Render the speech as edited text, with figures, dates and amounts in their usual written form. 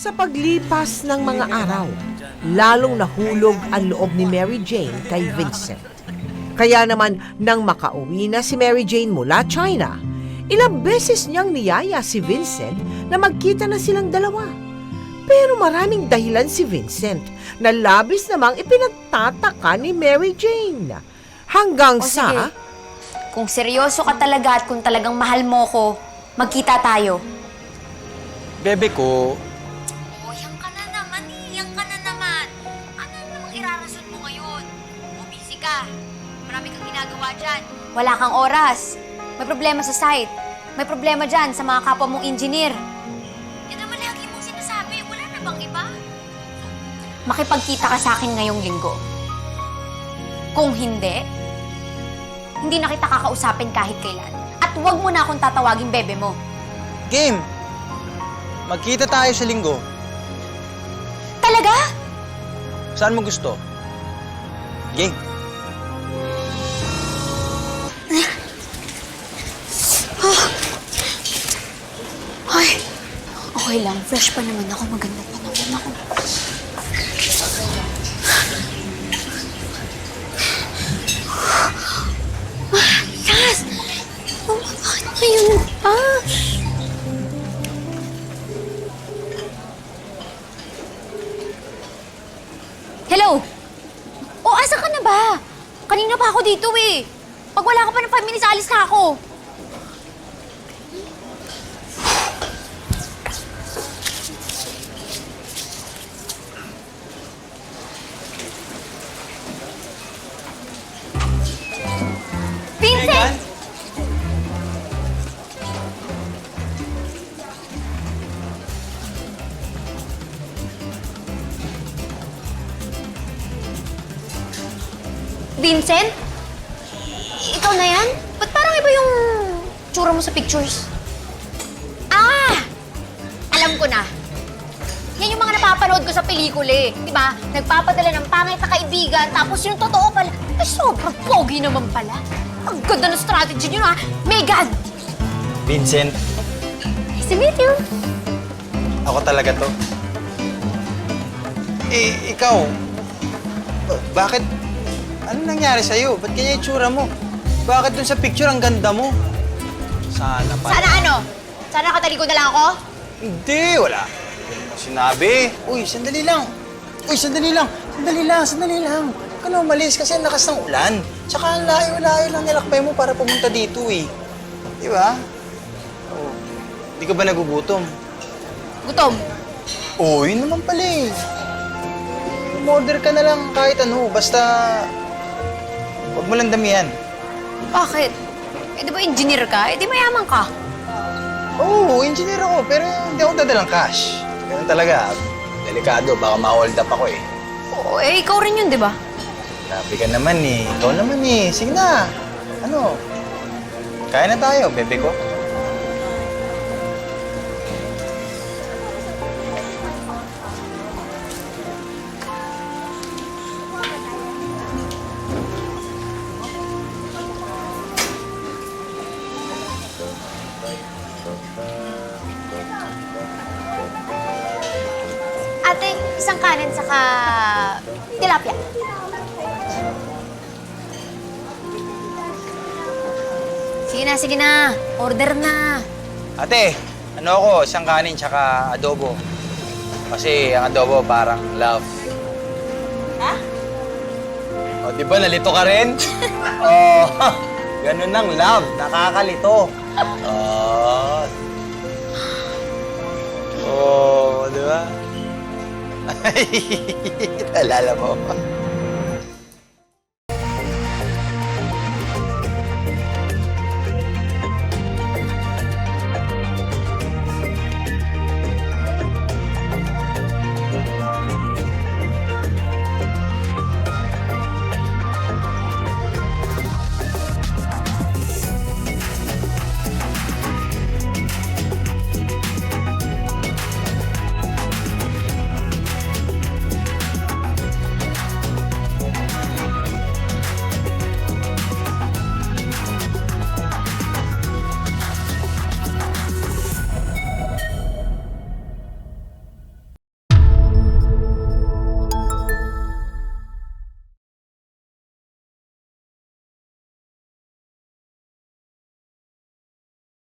Sa paglipas ng mga araw, lalong nahulog ang loob ni Mary Jane kay Vincent. Kaya naman nang makauwi na si Mary Jane mula China, ilang beses niyang niyaya si Vincent na magkita na silang dalawa. Pero maraming dahilan si Vincent na labis namang ipinagtataka ni Mary Jane. Hanggang sa... Sige. Kung seryoso ka talaga at kung talagang mahal mo ko, magkita tayo. Bebe ko, Oh, yan ka na naman eh. Yan ka na naman. Ano namang irarason mo ngayon? Busy ka. Marami kang ginagawa dyan. Wala kang oras. May problema sa site. May problema dyan sa mga kapwa mong engineer. Yan naman lagi mong sinasabi. Wala na bang iba? Makipagkita ka sa akin ngayong linggo. Kung hindi na kita kakausapin kahit kailan. At huwag mo na akong tatawaging bebe mo. game! Magkita tayo sa linggo. Talaga? Saan mo gusto? Game! Ay, okay lang. Fresh pa naman ako. Maganda pa naman ako. Yes! Oh, bakit ngayon pa? Hello? Oh, asa ka na ba? Kanina pa ako dito eh. Pag wala ka pa ng 5 minutes, alis na ako. Vincent! Vincent? Ikaw na yan? Ba't parang iba yung tsura mo sa pictures? Ah! Alam ko na. Yan yung mga napapanood ko sa pelikula eh. Di ba? Nagpapadala ng pangit na kaibigan, tapos yung totoo pala, ay sobrang pogi naman pala. Ang ganda ng strategy niyo ha. Megan! Vincent, Nice to meet you. ako talaga to. Ikaw, bakit? Ano nangyari sa'yo? Ba't kanya itsura mo? Bakit dun sa picture ang ganda mo? Sana pa. Sana ano? Sana nakatalikod na lang ako? Hindi, wala. Hindi mo sinabi. Uy, sandali lang. Uy, sandali lang. Sandali lang. Huwag ka na umalis kasi ang lakas ng ulan. Tsaka ang layo-layo lang nilakbay mo para pumunta dito eh. Di ba? Oh. Di ka ba nagugutom? Gutom. Oo, yun naman pala eh. Umorder ka na lang kahit ano, basta... Huwag mo lang damihan. Bakit? Eh di ba engineer ka? Eh di mayaman ka. Oo, engineer ako, pero hindi ako dadalang cash. Ganun talaga. Delikado, baka ma-hold up ako eh. Oo, eh ikaw rin yun, di ba? Grabe ka naman eh. Ikaw naman eh. Sige na. Ano? Kaya na tayo, bebe ko. Ate, isang kanin saka tilapia. Sige na. Order na. Ate, ano ako? Isang kanin tsaka adobo. Kasi ang adobo parang love. Ha? O, di ba nalito ka rin? Oh, ganun ang love. Nakakalito. Oh, di ba? Ay, naalala mo.